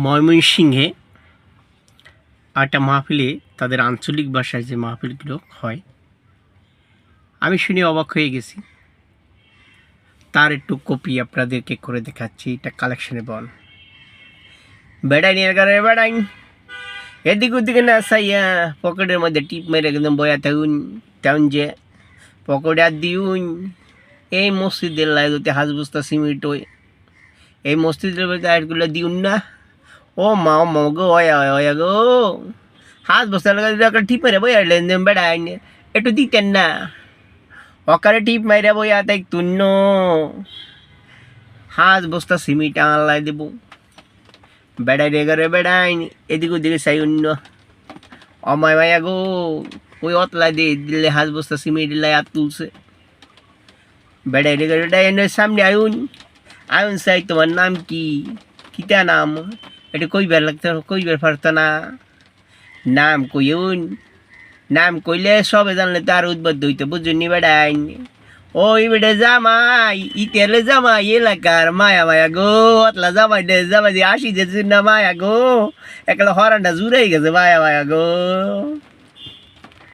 ময়মনসিংহে একটা মাহফিলে তাদের আঞ্চলিক ভাষায় যে মাহফিলগুলো হয় আমি শুনে অবাক হয়ে গেছি। তার একটু কপি আপনাদেরকে করে দেখাচ্ছি। এটা কালেকশনে বল বেড়াই নিয়ে গেলে বেড়াই এদিক ওদিকে না চাইয়া পকেটের মধ্যে টিপ মেরে একদম বয়া থাকুন তেমন যে পকেটে আর দিউন এই মসজিদের লাইতে হাজ বস্তা সিমেন্ট ওই এই মসজিদের মধ্যে আটগুলো দিউন না। ও মা গো অয়া গো হাজ বস্তা লাগা টিপ মেরে বই আইলেন বেড়াই একটু দিতেন না অকারে টিপ মাইরা বইয়া তাই তুন্ন হাজ বস্তা সিমেন্ট আনলাই দেব বেড়াই রে ঘরে বেড়াই এদিক ওদিকে চাই অন্য অমায় মায়া গো ওই অতলা দিয়ে দিলে হাজ বস্তা সিমেন্ট দিলাই আর তুলছে বেড়াই রে ঘরে বেড়াই সামনে আয়ুন আয়ুন চাই তোমার নাম কি কিতা নাম এটা কইবার লাগতো কইবার পারতো না নাম কইউন নাম কইলে সবে জানলে তো আর উদ্বুদ্ধ হইতো বুঝুনি বেড়াই ওই বেটে জামাই ইতেলে জামাই এলাকার মায়া মায়া গো অতলা জামাই দে জামাই আসি যে না মায়া গো একলা হরানটা জুড়াই গেছে মায়া মায়া গো।